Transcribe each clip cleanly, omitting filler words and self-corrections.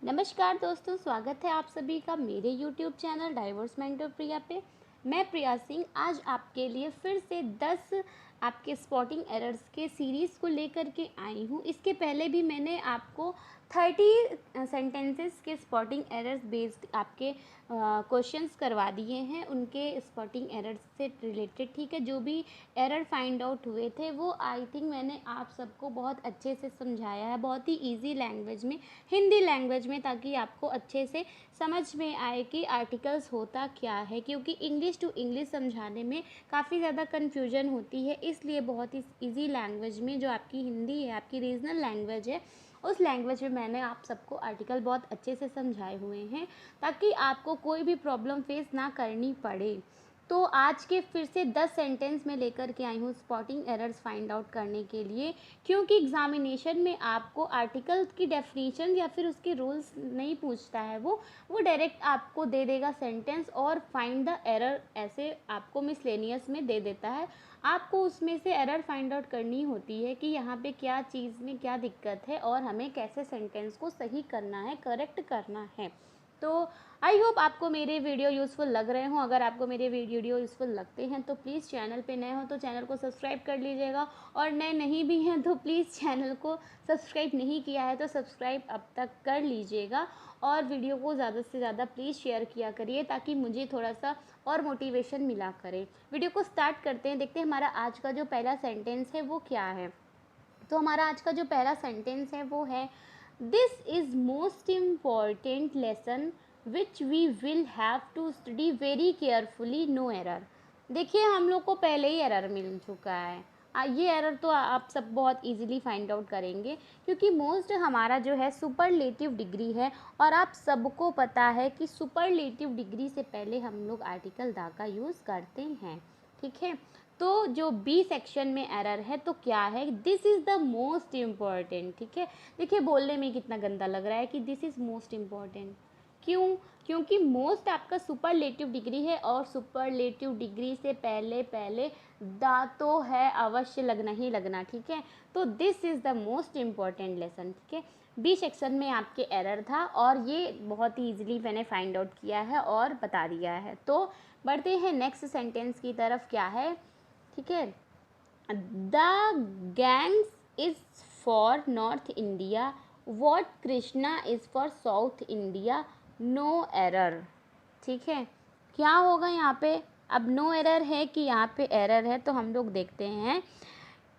नमस्कार दोस्तों, स्वागत है आप सभी का मेरे YouTube चैनल डाइवर्स मेंटर प्रिया पे। मैं प्रिया सिंह आज आपके लिए फिर से 10 आपके स्पॉटिंग एरर्स के सीरीज़ को लेकर के आई हूँ। इसके पहले भी मैंने आपको 30 सेंटेंसेस के स्पॉटिंग एरर्स बेस्ड आपके क्वेश्चंस करवा दिए हैं, उनके स्पॉटिंग एरर्स से रिलेटेड। ठीक है, जो भी एरर फाइंड आउट हुए थे वो आई थिंक मैंने आप सबको बहुत अच्छे से समझाया है, बहुत ही ईजी लैंग्वेज में, हिंदी लैंग्वेज में, ताकि आपको अच्छे से समझ में आए कि आर्टिकल्स होता क्या है। क्योंकि इंग्लिश टू इंग्लिश समझाने में काफ़ी ज़्यादा कन्फ्यूजन होती है, इसलिए बहुत ही ईजी लैंग्वेज में, जो आपकी हिंदी है, आपकी रीजनल लैंग्वेज है, उस लैंग्वेज में मैंने आप सबको आर्टिकल बहुत अच्छे से समझाए हुए हैं, ताकि आपको कोई भी प्रॉब्लम फेस ना करनी पड़े। तो आज के फिर से 10 सेंटेंस में लेकर के आई हूँ स्पॉटिंग एरर्स फाइंड आउट करने के लिए, क्योंकि एग्जामिनेशन में आपको आर्टिकल की डेफिनेशन या फिर उसके रूल्स नहीं पूछता है, वो डायरेक्ट आपको दे देगा सेंटेंस और फाइंड द एरर ऐसे आपको मिसलेनियस में दे देता है। आपको उसमें से एरर फाइंड आउट करनी होती है कि यहाँ पे क्या चीज़ में क्या दिक्कत है और हमें कैसे सेंटेंस को सही करना है, करेक्ट करना है। तो आई होप आपको मेरे वीडियो यूज़फुल लग रहे हों। अगर आपको मेरे वीडियो यूज़फुल लगते हैं तो प्लीज़ चैनल पे नए हो तो चैनल को सब्सक्राइब कर लीजिएगा, और नए नहीं भी हैं तो प्लीज़ चैनल को सब्सक्राइब नहीं किया है तो सब्सक्राइब अब तक कर लीजिएगा, और वीडियो को ज़्यादा से ज़्यादा प्लीज़ शेयर किया करिए ताकि मुझे थोड़ा सा और मोटिवेशन मिला करे। वीडियो को स्टार्ट करते हैं, देखते हैं हमारा आज का जो पहला सेंटेंस है वो क्या है। तो हमारा आज का जो पहला सेंटेंस है वो है, this is most important lesson which we will have to study very carefully, no error. देखिए, हम लोग को पहले ही एरर मिल चुका है। ये एरर तो आप सब बहुत इजीली फाइंड आउट करेंगे, क्योंकि मोस्ट हमारा जो है सुपरलेटिव डिग्री है, और आप सबको पता है कि सुपरलेटिव डिग्री से पहले हम लोग आर्टिकल दा का यूज़ करते हैं। ठीक है, तो जो बी सेक्शन में एरर है तो क्या है, this is the most important. ठीक है, देखिए बोलने में कितना गंदा लग रहा है कि दिस इज़ मोस्ट इम्पॉर्टेंट। क्यों? क्योंकि मोस्ट आपका सुपरलेटिव डिग्री है, और सुपरलेटिव डिग्री से पहले पहले दा तो है, अवश्य लगना ही लगना। ठीक है, तो this is the most important lesson. ठीक है, बी सेक्शन में आपके एरर था, और ये बहुत ही ईजिली मैंने फाइंड आउट किया है और बता दिया है। तो बढ़ते हैं नेक्स्ट सेंटेंस की तरफ। क्या है? ठीक है, the Ganges is for north India, what Krishna is for south India, no error. ठीक है, क्या होगा यहाँ पे? अब नो एरर है कि यहाँ पे एरर है, तो हम लोग देखते हैं।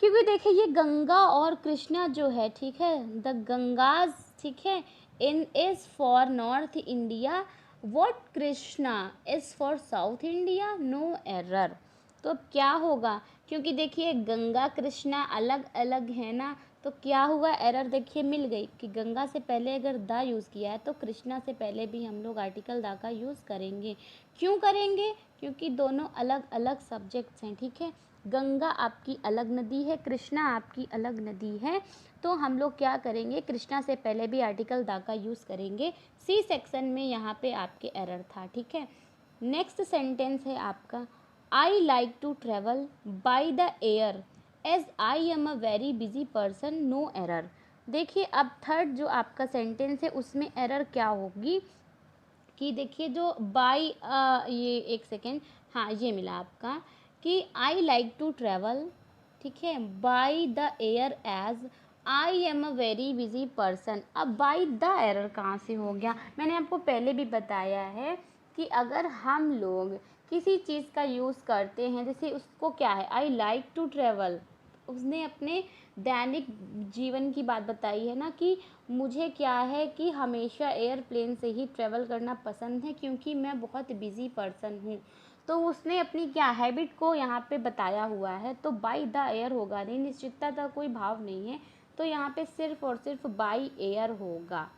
क्योंकि देखिए, ये गंगा और कृष्णा जो है, ठीक है, द गंगाज, ठीक है, in is for north India, what Krishna is for south India, no error. तो अब क्या होगा? क्योंकि देखिए गंगा कृष्णा अलग अलग है ना, तो क्या हुआ? एरर देखिए मिल गई कि गंगा से पहले अगर दा यूज़ किया है तो कृष्णा से पहले भी हम लोग आर्टिकल दा का यूज़ करेंगे। क्यों करेंगे? क्योंकि दोनों अलग अलग सब्जेक्ट्स हैं। ठीक है, गंगा आपकी अलग नदी है, कृष्णा आपकी अलग नदी है, तो हम लोग क्या करेंगे, कृष्णा से पहले भी आर्टिकल दा का यूज़ करेंगे। सी सेक्शन में यहाँ पे आपके एरर था। ठीक है, नेक्स्ट सेंटेंस है आपका, I like to travel by the air as I am a very busy person, no error. देखिए, अब थर्ड जो आपका सेंटेंस है उसमें एरर क्या होगी कि देखिए, जो बाई ये एक सेकेंड, हाँ ये मिला आपका कि आई लाइक टू ट्रेवल, ठीक है, by the air as I am a very busy person. अब बाई द एरर कहाँ से हो गया? मैंने आपको पहले भी बताया है कि अगर हम लोग किसी चीज़ का यूज़ करते हैं, जैसे उसको क्या है, आई लाइक टू ट्रेवल, उसने अपने दैनिक जीवन की बात बताई है ना कि मुझे क्या है कि हमेशा एयरप्लेन से ही ट्रैवल करना पसंद है क्योंकि मैं बहुत बिज़ी पर्सन हूँ। तो उसने अपनी क्या हैबिट को यहाँ पे बताया हुआ है, तो बाई द एयर होगा नहीं, निश्चितता का कोई भाव नहीं है, तो यहाँ पे सिर्फ और सिर्फ बाई एयर होगा।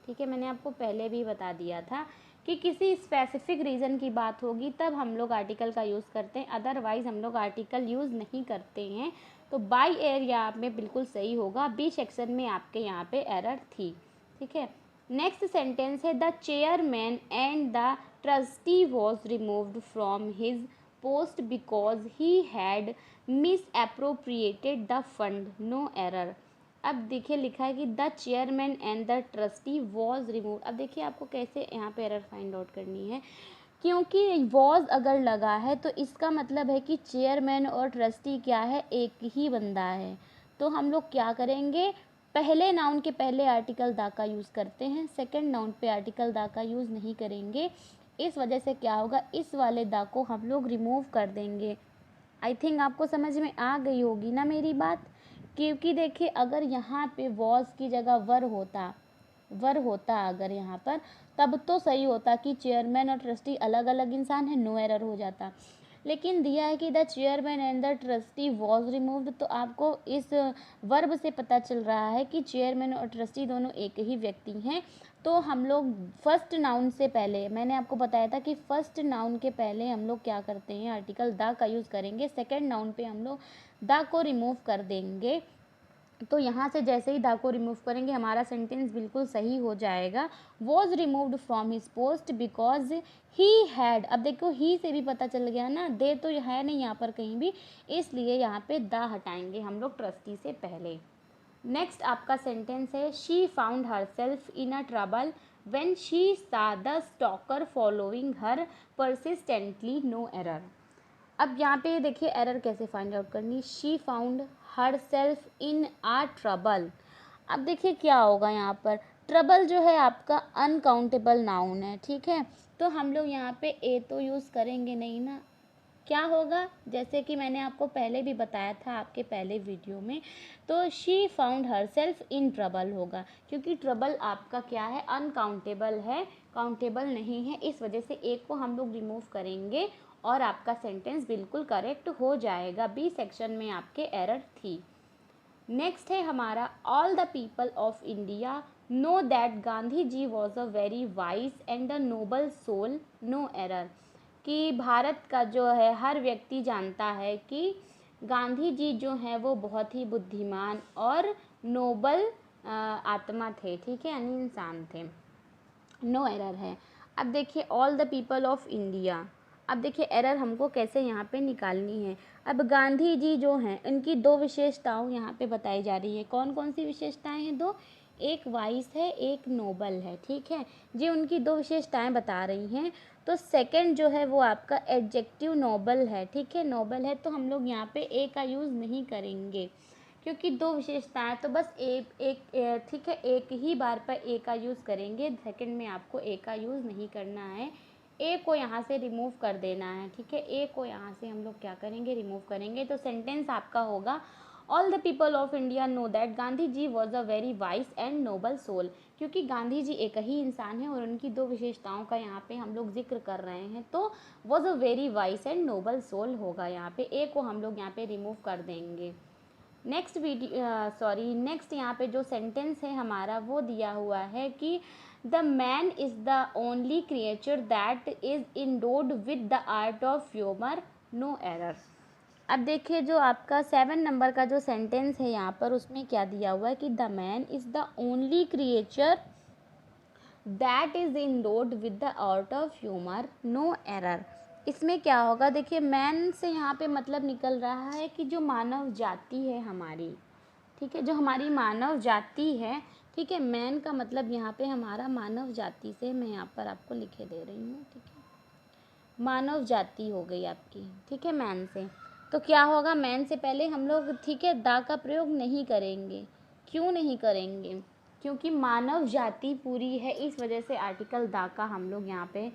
ठीक है, मैंने आपको पहले भी बता दिया था कि किसी स्पेसिफिक रीज़न की बात होगी तब हम लोग आर्टिकल का यूज़ करते हैं, अदरवाइज़ हम लोग आर्टिकल यूज़ नहीं करते हैं। तो बाई एयर यहाँ पे बिल्कुल सही होगा, बी सेक्शन में आपके यहाँ पे एरर थी। ठीक है, नेक्स्ट सेंटेंस है, the chairman and the trustee was removed from his post because he had misappropriated the fund, no error. अब देखिए लिखा है कि the chairman and the trustee was remove. अब देखिए आपको कैसे यहाँ पे एरर फाइंड आउट करनी है, क्योंकि वॉज अगर लगा है तो इसका मतलब है कि चेयरमैन और ट्रस्टी क्या है, एक ही बंदा है। तो हम लोग क्या करेंगे, पहले नाउन के पहले आर्टिकल दा का यूज़ करते हैं, सेकंड नाउन पे आर्टिकल दा का यूज़ नहीं करेंगे। इस वजह से क्या होगा, इस वाले दा को हम लोग रिमूव कर देंगे। आई थिंक आपको समझ में आ गई होगी ना मेरी बात। क्योंकि देखिए अगर यहाँ पे वॉज की जगह वर होता अगर यहाँ पर, तब तो सही होता कि चेयरमैन और ट्रस्टी अलग अलग इंसान है, नो एरर हो जाता। लेकिन दिया है कि the chairman and the trustee was removed, तो आपको इस वर्ब से पता चल रहा है कि चेयरमैन और ट्रस्टी दोनों एक ही व्यक्ति हैं। तो हम लोग फर्स्ट नाउन से पहले, मैंने आपको बताया था कि फर्स्ट नाउन के पहले हम लोग क्या करते हैं, आर्टिकल द का यूज़ करेंगे, सेकंड नाउन पे हम लोग द को रिमूव कर देंगे। तो यहाँ से जैसे ही द को रिमूव करेंगे हमारा सेंटेंस बिल्कुल सही हो जाएगा। Was removed from his post because he had. अब देखो ही से भी पता चल गया ना, दे तो है नहीं यहाँ पर कहीं भी, इसलिए यहाँ पे द हटाएंगे हम लोग ट्रस्टी से पहले। नेक्स्ट आपका सेंटेंस है, she found herself in a trouble when she saw the stalker following her persistently, no error. अब यहाँ पे देखिए एरर कैसे फाइंड आउट करनी, she found herself in a trouble. अब देखिए क्या होगा यहाँ पर, ट्रबल जो है आपका अनकाउंटेबल नाउन है, ठीक है। तो हम लोग यहाँ पे ए तो यूज़ करेंगे नहीं ना, क्या होगा, जैसे कि मैंने आपको पहले भी बताया था आपके पहले वीडियो में, तो she found herself in trouble होगा, क्योंकि ट्रबल आपका क्या है, अनकाउंटेबल है, काउंटेबल नहीं है। इस वजह से एक को हम लोग रिमूव करेंगे और आपका सेंटेंस बिल्कुल करेक्ट हो जाएगा। बी सेक्शन में आपके एरर थी। नेक्स्ट है हमारा, all the people of India know that Gandhi ji was a very wise and a noble soul, no error. कि भारत का जो है हर व्यक्ति जानता है कि गांधी जी जो हैं वो बहुत ही बुद्धिमान और नोबल आत्मा थे, ठीक है, यानी इंसान थे, नो एरर है। अब देखिए all the people of India, अब देखिए एरर हमको कैसे यहाँ पे निकालनी है। अब गांधी जी जो हैं इनकी दो विशेषताओं यहाँ पे बताई जा रही है, कौन कौन सी विशेषताएं हैं, दो, एक वाइस है एक नोबल है, ठीक है जी, उनकी दो विशेषताएं बता रही हैं। तो सेकंड जो है वो आपका एडजेक्टिव नोबल है, ठीक है, नोबल है, तो हम लोग यहाँ पे ए का यूज़ नहीं करेंगे, क्योंकि दो विशेषताएं तो बस ठीक है, एक ही बार पर ए का यूज़ करेंगे, सेकंड में आपको ए का यूज़ नहीं करना है, ए को यहाँ से रिमूव कर देना है, ठीक है, ए को यहाँ से हम लोग क्या करेंगे, रिमूव करेंगे। तो सेंटेंस आपका होगा, all the people of India know that Gandhi ji was a very wise and noble soul, क्योंकि गांधी जी एक ही इंसान है और उनकी दो विशेषताओं का यहाँ पे हम लोग जिक्र कर रहे हैं, तो was a very wise and noble soul होगा, यहाँ पे ए को हम लोग यहाँ पे रिमूव कर देंगे। नेक्स्ट यहाँ पे जो सेंटेंस है हमारा वो दिया हुआ है कि the man is the only creature that is endowed with the art of humour, no error. अब देखिए जो आपका 7 नंबर का जो सेंटेंस है यहाँ पर, उसमें क्या दिया हुआ है कि the man is the only creature that is endowed with the art of humour, no error. इसमें क्या होगा, देखिए मैन से यहाँ पे मतलब निकल रहा है कि जो मानव जाति है हमारी, ठीक है, जो हमारी मानव जाति है, ठीक है, मैन का मतलब यहाँ पे हमारा मानव जाति से, मैं यहाँ पर आपको लिखे दे रही हूँ, ठीक है, मानव जाति हो गई आपकी, ठीक है, मैन से। तो क्या होगा, मैन से पहले हम लोग, ठीक है, दा का प्रयोग नहीं करेंगे। क्यों नहीं करेंगे, क्योंकि मानव जाति पूरी है, इस वजह से आर्टिकल दा का हम लोग यहाँ पे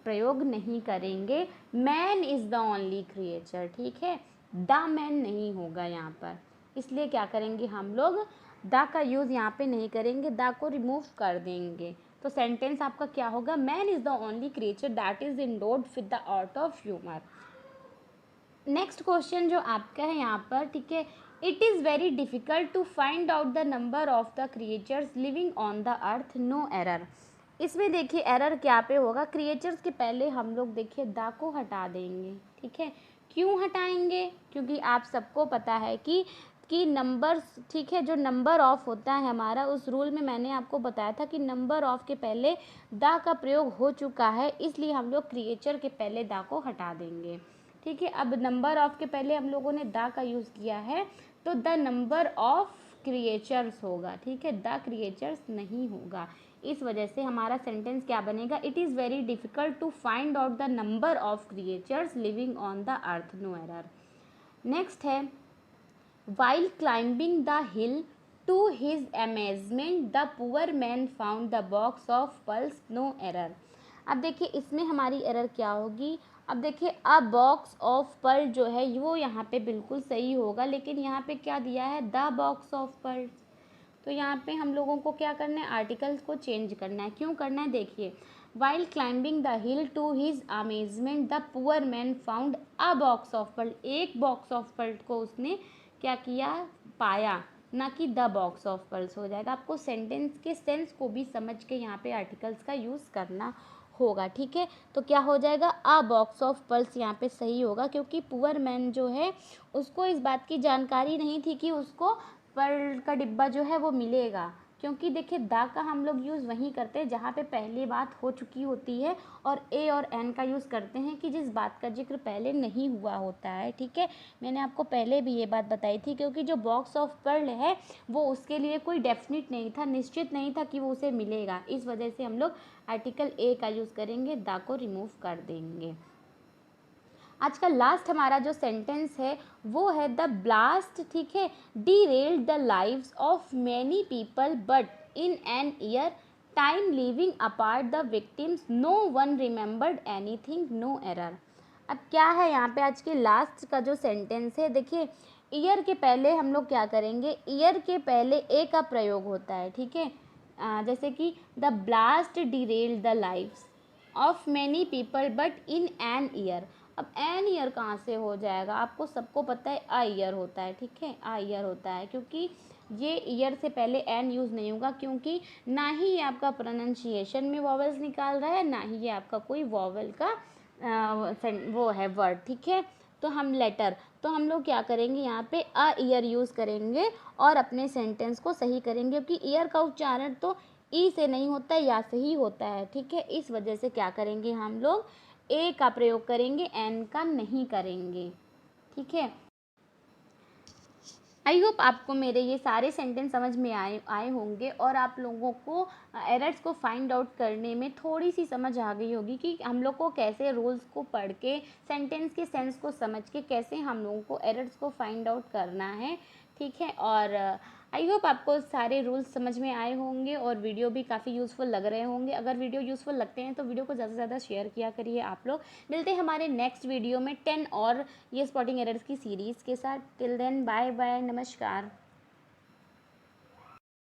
प्रयोग नहीं करेंगे। Man is the only creature, ठीक है, द मैन नहीं होगा यहाँ पर, इसलिए क्या करेंगे हम लोग, द का यूज़ यहाँ पे नहीं करेंगे, द को रिमूव कर देंगे। तो सेंटेंस आपका क्या होगा, man is the only creature that is endowed with the art of humour. Next question जो आपका है यहाँ पर, ठीक है, it is very difficult to find out the number of the creatures living on the earth, no error. इसमें देखिए error क्या पे होगा, क्रिएचर्स के पहले हम लोग देखिए द को हटा देंगे, ठीक है, क्यों हटाएंगे, क्योंकि आप सबको पता है कि नंबर्स, ठीक है, जो नंबर ऑफ होता है हमारा, उस रूल में मैंने आपको बताया था कि नंबर ऑफ के पहले द का प्रयोग हो चुका है, इसलिए हम लोग क्रिएचर के पहले द को हटा देंगे, ठीक है। अब नंबर ऑफ के पहले हम लोगों ने द का यूज़ किया है, तो द नंबर ऑफ क्रिएचर्स होगा, ठीक है, द क्रिएचर्स नहीं होगा। इस वजह से हमारा सेंटेंस क्या बनेगा, it is very difficult to find out the number of creatures living on the earth, no error. Next है, while climbing the hill to his amazement the poor man found the box of pulse, no error. अब देखिए इसमें हमारी error क्या होगी, अब देखिए अ box of Perl जो है वो यहाँ पे बिल्कुल सही होगा, लेकिन यहाँ पे क्या दिया है, द बॉक्स ऑफ पर्ल। तो यहाँ पे हम लोगों को क्या करना है, आर्टिकल्स को चेंज करना है। क्यों करना है, देखिए, while climbing the hill to his amazement the poor man found a box of pearl, एक बॉक्स ऑफ पर्ल को उसने क्या किया, पाया, ना कि द बॉक्स ऑफ पर्ल्स हो जाएगा। आपको सेंटेंस के सेंस को भी समझ के यहाँ पे आर्टिकल्स का यूज़ करना होगा, ठीक है। तो क्या हो जाएगा, अ बॉक्स ऑफ पर्ल्स यहाँ पे सही होगा, क्योंकि पुअर मैन जो है उसको इस बात की जानकारी नहीं थी कि उसको पर्ल का डिब्बा जो है वो मिलेगा, क्योंकि देखिए द का हम लोग यूज़ वहीं करते हैं जहाँ पे पहले बात हो चुकी होती है, और ए और एन का यूज़ करते हैं कि जिस बात का जिक्र पहले नहीं हुआ होता है, ठीक है। मैंने आपको पहले भी ये बात बताई थी, क्योंकि जो बॉक्स ऑफ पर्ल है वो उसके लिए कोई डेफिनिट नहीं था, निश्चित नहीं था कि वो उसे मिलेगा। इस वजह से हम लोग आर्टिकल ए का यूज़ करेंगे, द को रिमूव कर देंगे। आज का लास्ट हमारा जो सेंटेंस है वो है द ब्लास्ट, ठीक है, derailed the lives of many people but in an year time living apart the victims no one remembered anything, no error. अब क्या है यहाँ पे आज के लास्ट का जो सेंटेंस है, देखिए ईयर के पहले हम लोग क्या करेंगे, ईयर के पहले ए का प्रयोग होता है, ठीक है। जैसे कि the blast derailed the lives of many people but in an year. अब एन ईयर कहाँ से हो जाएगा, आपको सबको पता है अ ईयर होता है, ठीक है, अ ईयर होता है, क्योंकि ये ईयर से पहले एन यूज़ नहीं होगा, क्योंकि ना ही ये आपका प्रोनाउंसिएशन में वॉवल्स निकाल रहा है, ना ही ये आपका कोई वॉवल का वो है वर्ड, ठीक है। तो हम लेटर, तो हम लोग क्या करेंगे, यहाँ पे अ ईयर यूज़ करेंगे और अपने सेंटेंस को सही करेंगे, क्योंकि ईयर का उच्चारण तो ई से नहीं होता है, या से ही होता है, ठीक है। इस वजह से क्या करेंगे, हम लोग ए का प्रयोग करेंगे, एन का नहीं करेंगे, ठीक है। आई होप आपको मेरे ये सारे सेंटेंस समझ में आए होंगे, और आप लोगों को एरर्स को फाइंड आउट करने में थोड़ी सी समझ आ गई होगी कि हम लोग को कैसे रूल्स को पढ़ के सेंटेंस के सेंस को समझ के कैसे हम लोगों को एरर्स को फाइंड आउट करना है, ठीक है। और आई होप आपको सारे रूल्स समझ में आए होंगे और वीडियो भी काफ़ी यूज़फुल लग रहे होंगे। अगर वीडियो यूज़फुल लगते हैं तो वीडियो को ज़्यादा से ज़्यादा शेयर किया करिए आप लोग। मिलते हैं हमारे नेक्स्ट वीडियो में 10 और ये स्पॉटिंग एरर्स की सीरीज़ के साथ। टिल देन बाय बाय, नमस्कार।